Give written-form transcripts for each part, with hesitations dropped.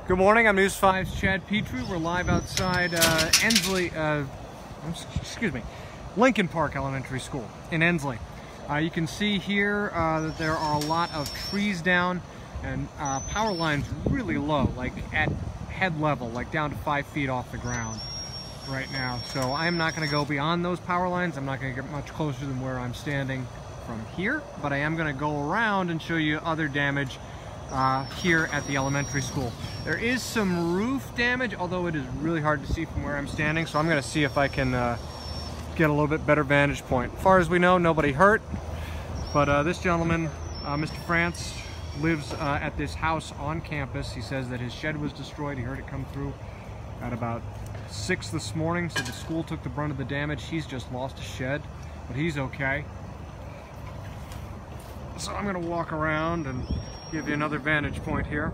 Good morning, I'm News 5's Chad Petrie. We're live outside Lincoln Park Elementary School in Ensley. You can see here that there are a lot of trees down and power lines really low, like at head level, like down to 5 feet off the ground right now. So I'm not going to go beyond those power lines. I'm not going to get much closer than where I'm standing from here, but I am going to go around and show you other damage here at the elementary school. There is some roof damage, although it is really hard to see from where I'm standing, so I'm going to see if I can get a little bit better vantage point. As far as we know, nobody hurt, but this gentleman, Mr. France, lives at this house on campus. He says that his shed was destroyed. He heard it come through at about 6 this morning, so the school took the brunt of the damage. He's just lost a shed, but he's okay. So I'm going to walk around and give you another vantage point here.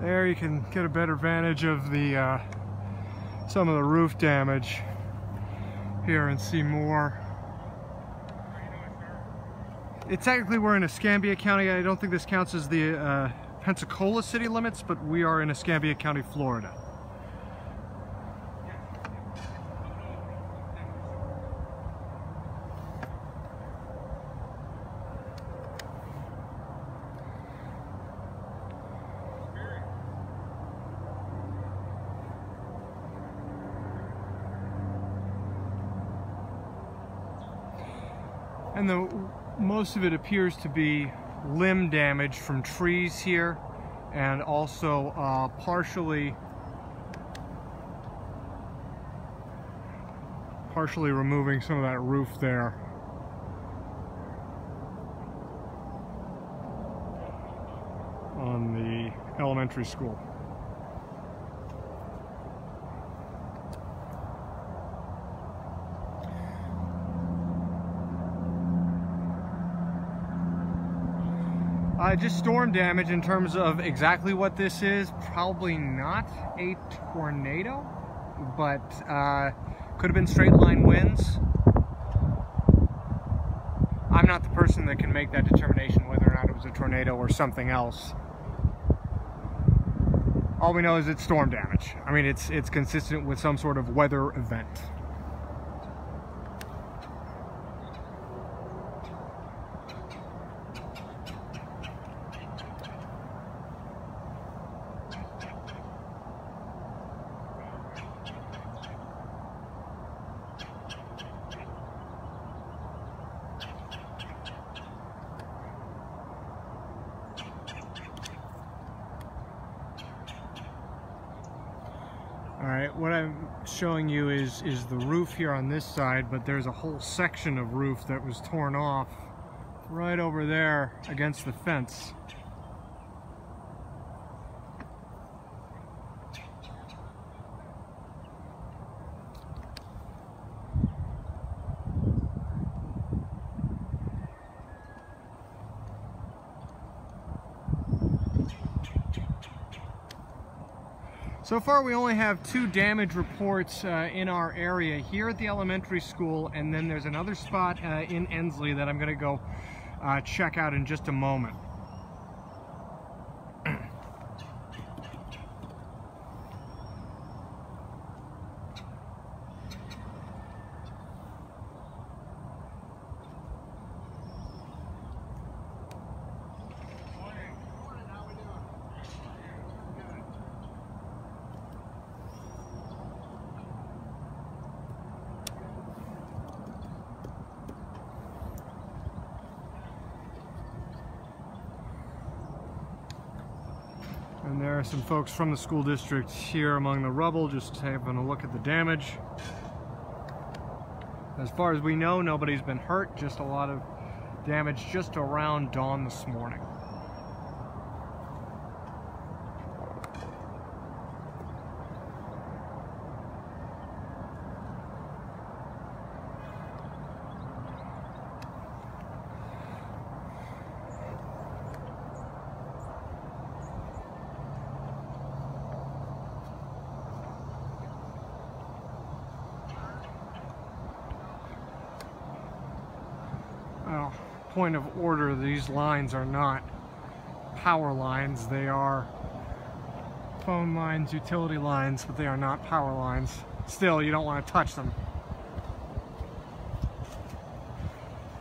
There you can get a better vantage of the some of the roof damage here and see more. Technically we're in Escambia County. I don't think this counts as the Pensacola city limits, but we are in Escambia County, Florida. And most of it appears to be limb damage from trees here, and also partially removing some of that roof there. On the elementary school. Just storm damage in terms of exactly what this is. Probably not a tornado, but could have been straight line winds. I'm not the person that can make that determination whether or not it was a tornado or something else. All we know is it's storm damage. I mean, it's consistent with some sort of weather event. Alright, what I'm showing you is the roof here on this side, but there's a whole section of roof that was torn off right over there against the fence. So far we only have 2 damage reports in our area here at the elementary school, and then there's another spot in Ensley that I'm going to go check out in just a moment. Some folks from the school district here among the rubble, just having a look at the damage. As far as we know, nobody's been hurt, just a lot of damage just around dawn this morning. Well, point of order, these lines are not power lines. They are phone lines, utility lines, but they are not power lines. Still, you don't want to touch them.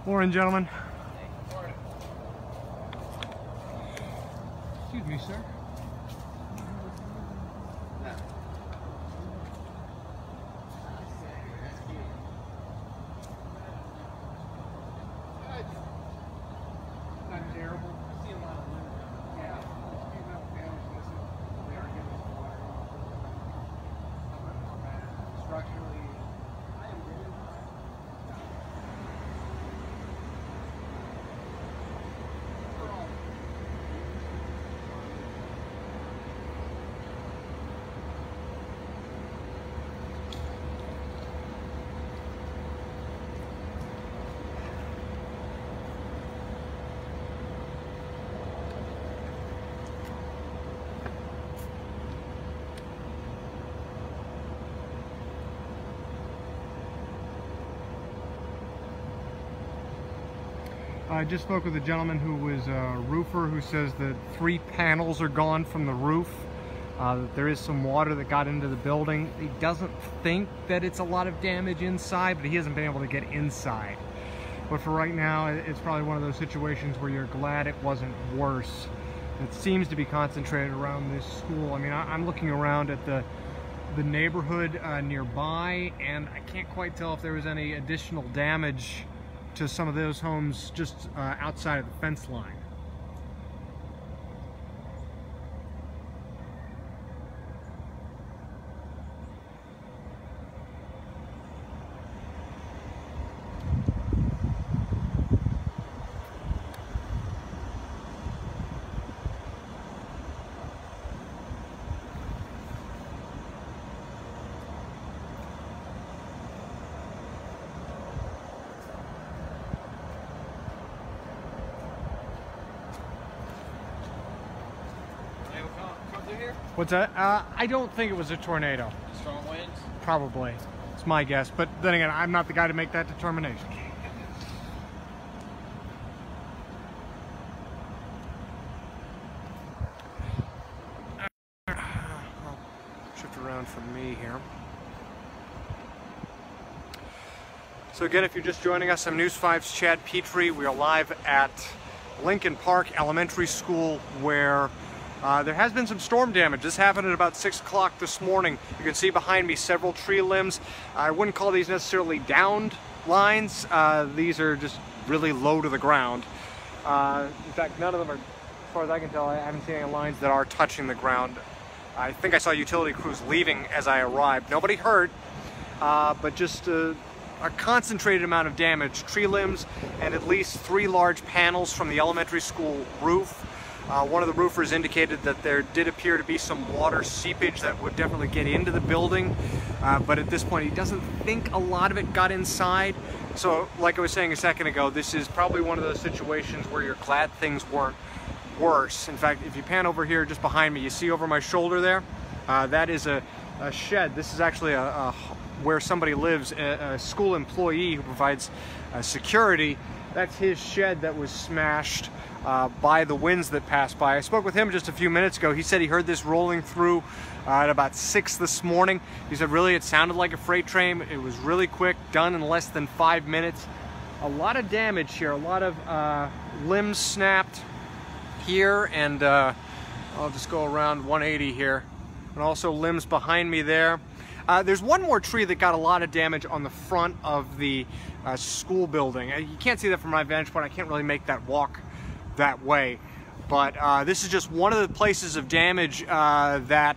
Morning, gentlemen. Excuse me, sir. Not terrible. I see a lot of limbs. Yeah. Enough damage missing. They are getting this water. Not bad. Structurally, I am really I just spoke with a gentleman who was a roofer who says that 3 panels are gone from the roof, that there is some water that got into the building. He doesn't think that it's a lot of damage inside, but he hasn't been able to get inside. But for right now, it's probably one of those situations where you're glad it wasn't worse. It seems to be concentrated around this school. I mean, I'm looking around at the neighborhood nearby, and I can't quite tell if there was any additional damage to some of those homes just outside of the fence line. What's that? I don't think it was a tornado. Strong winds? Probably. It's my guess. But then again, I'm not the guy to make that determination. I'll shift around from me here. So again, if you're just joining us, I'm News 5's Chad Petrie. We are live at Lincoln Park Elementary School, where there has been some storm damage. This happened at about 6 o'clock this morning. You can see behind me several tree limbs. I wouldn't call these necessarily downed lines. These are just really low to the ground. In fact, none of them are, as far as I can tell, I haven't seen any lines that are touching the ground. I think I saw utility crews leaving as I arrived. Nobody hurt, but just a concentrated amount of damage. Tree limbs and at least 3 large panels from the elementary school roof. One of the roofers indicated that there did appear to be some water seepage that would definitely get into the building, but at this point he doesn't think a lot of it got inside. So like I was saying a second ago, this is probably one of those situations where you're glad things weren't worse. In fact, if you pan over here just behind me, you see over my shoulder there, that is a shed. This is actually where somebody lives, a school employee who provides security. That's his shed that was smashed by the winds that passed by. I spoke with him just a few minutes ago. He said he heard this rolling through at about 6 this morning. He said really it sounded like a freight train. It was really quick, done in less than 5 minutes. A lot of damage here, a lot of limbs snapped here, and I'll just go around 180 here, and also limbs behind me there. There's one more tree that got a lot of damage on the front of the school building. You can't see that from my vantage point. I can't really make that walk that way. But this is just one of the places of damage that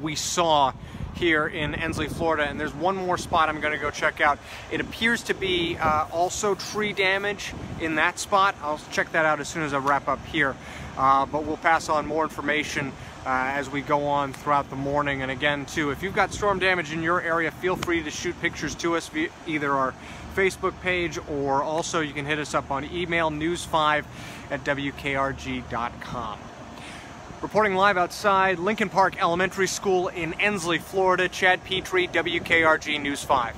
we saw here in Ensley, Florida, and there's one more spot I'm going to go check out. It appears to be also tree damage in that spot. I'll check that out as soon as I wrap up here, but we'll pass on more information as we go on throughout the morning. And again, too, if you've got storm damage in your area, feel free to shoot pictures to us via either our Facebook page, or also you can hit us up on email, news5@wkrg.com. Reporting live outside Lincoln Park Elementary School in Ensley, Florida, Chad Petrie, WKRG News 5.